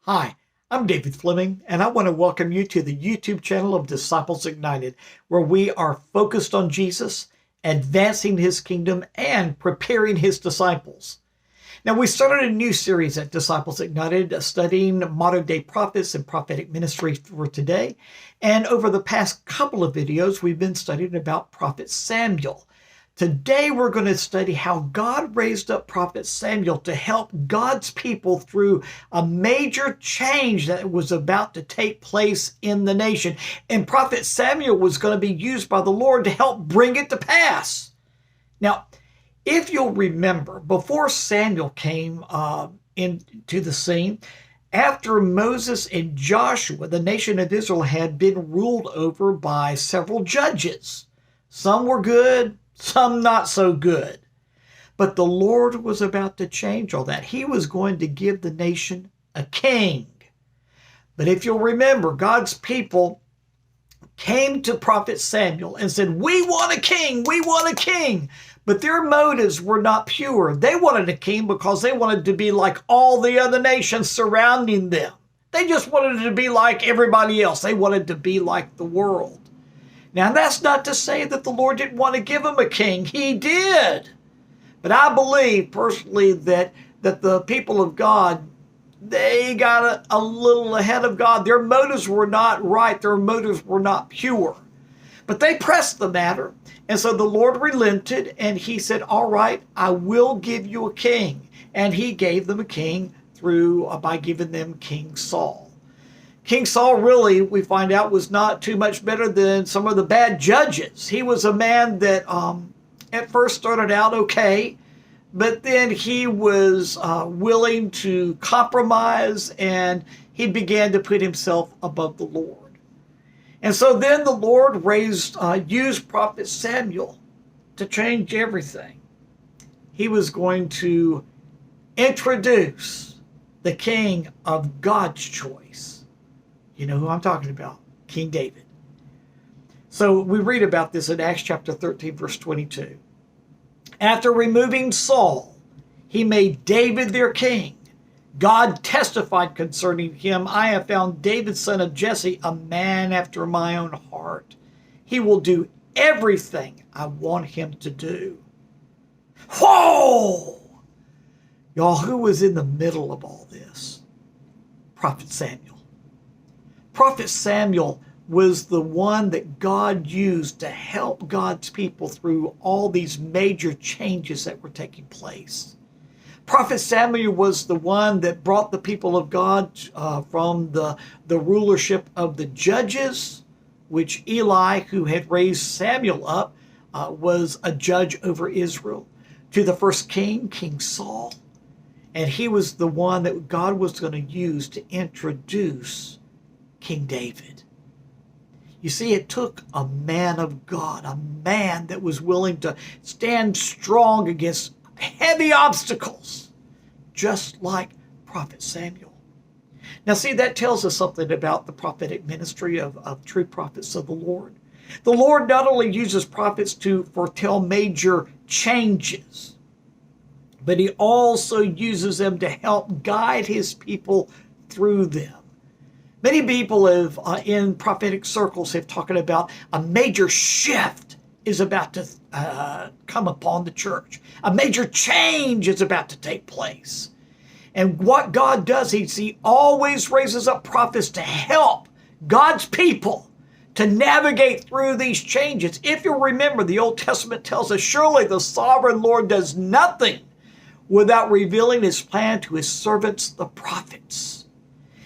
Hi, I'm David Fleming, and I want to welcome you to the YouTube channel of Disciples Ignited, where we are focused on Jesus, advancing his kingdom, and preparing his disciples. Now, we started a new series at Disciples Ignited, studying modern-day prophets and prophetic ministry for today. And over the past couple of videos, we've been studying about Prophet Samuel. Today, we're going to study how God raised up Prophet Samuel to help God's people through a major change that was about to take place in the nation. And Prophet Samuel was going to be used by the Lord to help bring it to pass. Now, if you'll remember, before Samuel came into the scene, after Moses and Joshua, the nation of Israel had been ruled over by several judges. Some were good, some not so good. But the Lord was about to change all that. He was going to give the nation a king. But if you'll remember, God's people came to Prophet Samuel and said, "We want a king, we want a king." But their motives were not pure. They wanted a king because they wanted to be like all the other nations surrounding them. They just wanted to be like everybody else. They wanted to be like the world. Now, that's not to say that the Lord didn't want to give them a king. He did. But I believe personally that the people of God, they got a little ahead of God. Their motives were not right. Their motives were not pure. But they pressed the matter. And so the Lord relented and he said, "All right, I will give you a king." And he gave them a king by giving them King Saul. King Saul really, we find out, was not too much better than some of the bad judges. He was a man that at first started out okay, but then he was willing to compromise and he began to put himself above the Lord. And so then the Lord used Prophet Samuel to change everything. He was going to introduce the king of God's choice. You know who I'm talking about, King David. So we read about this in Acts chapter 13, verse 22. After removing Saul, he made David their king. God testified concerning him, "I have found David, son of Jesse, a man after my own heart. He will do everything I want him to do." Whoa! Y'all, who was in the middle of all this? Prophet Samuel. Prophet Samuel was the one that God used to help God's people through all these major changes that were taking place. Prophet Samuel was the one that brought the people of God from the rulership of the judges, which Eli, who had raised Samuel up, was a judge over Israel, to the first king, King Saul. And he was the one that God was going to use to introduce King David. You see, it took a man of God, a man that was willing to stand strong against heavy obstacles, just like Prophet Samuel. Now, see, that tells us something about the prophetic ministry of true prophets of the Lord. The Lord not only uses prophets to foretell major changes, but he also uses them to help guide his people through them. Many people have, in prophetic circles, have talked about a major shift is about to come upon the church. A major change is about to take place. And what God does, he always raises up prophets to help God's people to navigate through these changes. If you remember, the Old Testament tells us, "Surely the sovereign Lord does nothing without revealing his plan to his servants, the prophets."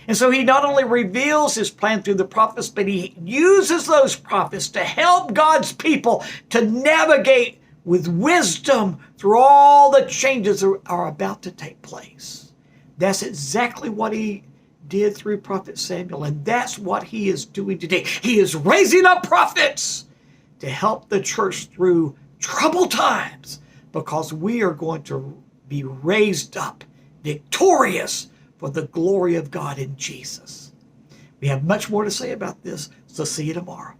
And so he not only reveals his plan through the prophets, but he uses those prophets to help God's people to navigate with wisdom through all the changes that are about to take place. That's exactly what he did through Prophet Samuel, and that's what he is doing today. He is raising up prophets to help the church through troubled times, because we are going to be raised up victorious for the glory of God in Jesus. We have much more to say about this, so see you tomorrow.